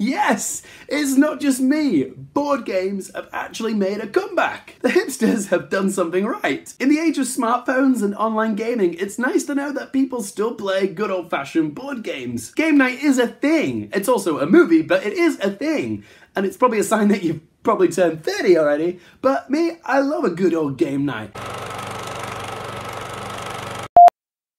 Yes, it's not just me. Board games have actually made a comeback. The hipsters have done something right. In the age of smartphones and online gaming, it's nice to know that people still play good old-fashioned board games. Game night is a thing. It's also a movie, but it is a thing. And it's probably a sign that you've probably turned 30 already, but me, I love a good old game night.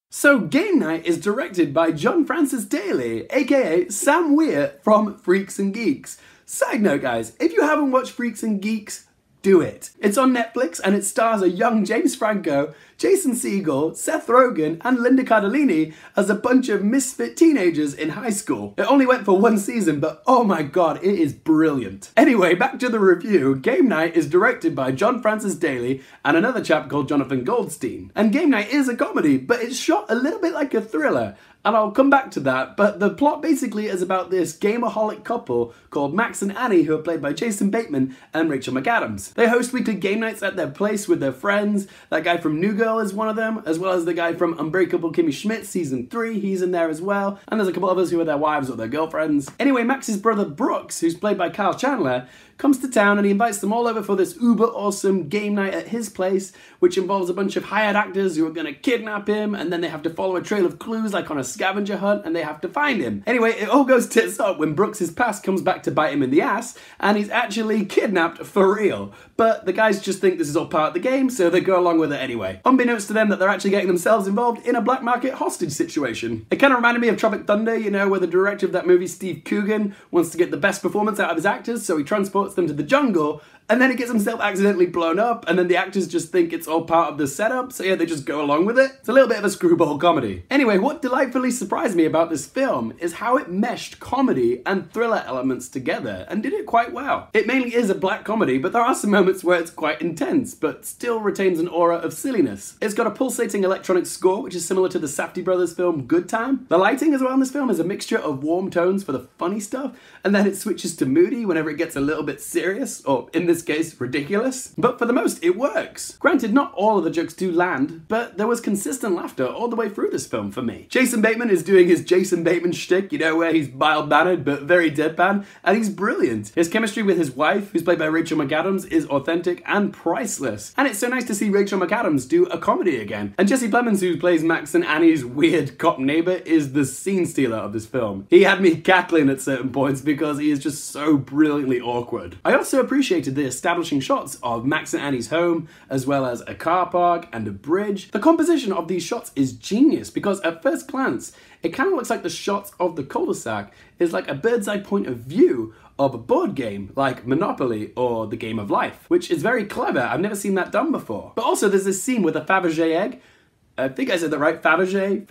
So Game Night is directed by John Francis Daley, aka Sam Weir from Freaks and Geeks. Side note guys, if you haven't watched Freaks and Geeks, do it. It's on Netflix and it stars a young James Franco, Jason Segel, Seth Rogen and Linda Cardellini as a bunch of misfit teenagers in high school. It only went for one season, but oh my god, it is brilliant. Anyway, back to the review. Game Night is directed by John Francis Daley and another chap called Jonathan Goldstein. And Game Night is a comedy, but it's shot a little bit like a thriller. And I'll come back to that, but the plot basically is about this gameaholic couple called Max and Annie, who are played by Jason Bateman and Rachel McAdams. They host weekly game nights at their place with their friends. That guy from New Girl is one of them, as well as the guy from Unbreakable Kimmy Schmidt season 3, he's in there as well. And there's a couple others who are their wives or their girlfriends. Anyway, Max's brother Brooks, who's played by Kyle Chandler, comes to town and he invites them all over for this uber awesome game night at his place, which involves a bunch of hired actors who are going to kidnap him, and then they have to follow a trail of clues like on a scavenger hunt, and they have to find him. Anyway, it all goes tits up when Brooks's past comes back to bite him in the ass, and he's actually kidnapped for real. But the guys just think this is all part of the game, so they go along with it anyway. Unbeknownst to them that they're actually getting themselves involved in a black market hostage situation. It kind of reminded me of Tropic Thunder, you know, where the director of that movie, Steve Coogan, wants to get the best performance out of his actors, so he transports them to the jungle, and then he gets himself accidentally blown up, and then the actors just think it's all part of the setup, so yeah, they just go along with it. It's a little bit of a screwball comedy. Anyway, what delightfully surprised me about this film is how it meshed comedy and thriller elements together, and did it quite well. It mainly is a black comedy, but there are some moments where it's quite intense, but still retains an aura of silliness. It's got a pulsating electronic score, which is similar to the Safdie brothers film Good Time. The lighting as well in this film is a mixture of warm tones for the funny stuff, and then it switches to moody whenever it gets a little bit serious, or in this case, ridiculous. But for the most, it works. Granted, not all of the jokes do land, but there was consistent laughter all the way through this film for me. Jason Bateman is doing his Jason Bateman shtick, you know, where he's mild-mannered but very deadpan, and he's brilliant. His chemistry with his wife, who's played by Rachel McAdams, is authentic and priceless. And it's so nice to see Rachel McAdams do a comedy again. And Jesse Plemons, who plays Max and Annie's weird cop neighbor, is the scene stealer of this film. He had me cackling at certain points because he is just so brilliantly awkward. I also appreciated the establishing shots of Max and Annie's home, as well as a car park and a bridge. The composition of these shots is genius because at first glance, it kind of looks like the shots of the cul-de-sac is like a bird's eye point of view of a board game like Monopoly or The Game of Life, which is very clever. I've never seen that done before. But also there's this scene with a Fabergé egg. I think I said that right. Fabergé.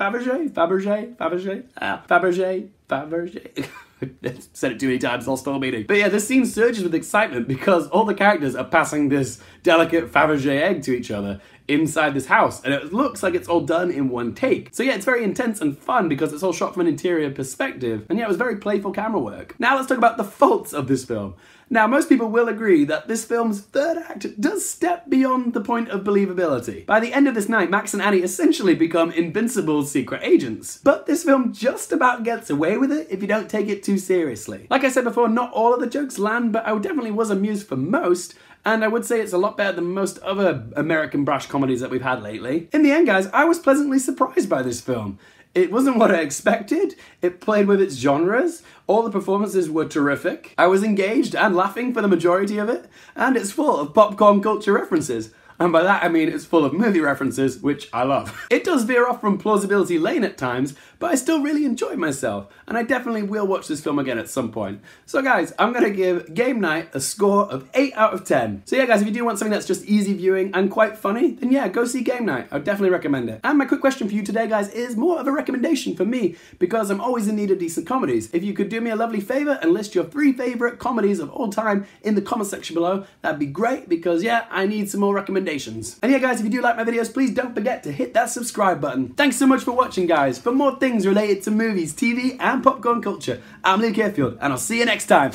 I've said it too many times, lost all meaning. But yeah, this scene surges with excitement because all the characters are passing this delicate Fabergé egg to each other inside this house, and it looks like it's all done in one take. So yeah, it's very intense and fun because it's all shot from an interior perspective, and yeah, it was very playful camera work. Now let's talk about the faults of this film. Now, most people will agree that this film's third act does step beyond the point of believability. By the end of this night, Max and Annie essentially become invincible secret agents. But this film just about gets away with it if you don't take it too seriously. Like I said before, not all of the jokes land, but I definitely was amused for most, and I would say it's a lot better than most other American brash comedies that we've had lately. In the end, guys, I was pleasantly surprised by this film. It wasn't what I expected. It played with its genres. All the performances were terrific. I was engaged and laughing for the majority of it. And it's full of popcorn culture references. And by that I mean it's full of movie references, which I love. It does veer off from plausibility lane at times, but I still really enjoyed myself, and I definitely will watch this film again at some point. So guys, I'm gonna give Game Night a score of 8 out of 10. So yeah guys, if you do want something that's just easy viewing and quite funny, then yeah, go see Game Night. I would definitely recommend it. And my quick question for you today guys is more of a recommendation for me, because I'm always in need of decent comedies. If you could do me a lovely favor and list your 3 favorite comedies of all time in the comment section below, that'd be great, because yeah, I need some more recommendations. And yeah guys, if you do like my videos, please don't forget to hit that subscribe button. Thanks so much for watching guys. For more things related to movies, TV and popcorn culture, I'm Luke Airfield, and I'll see you next time.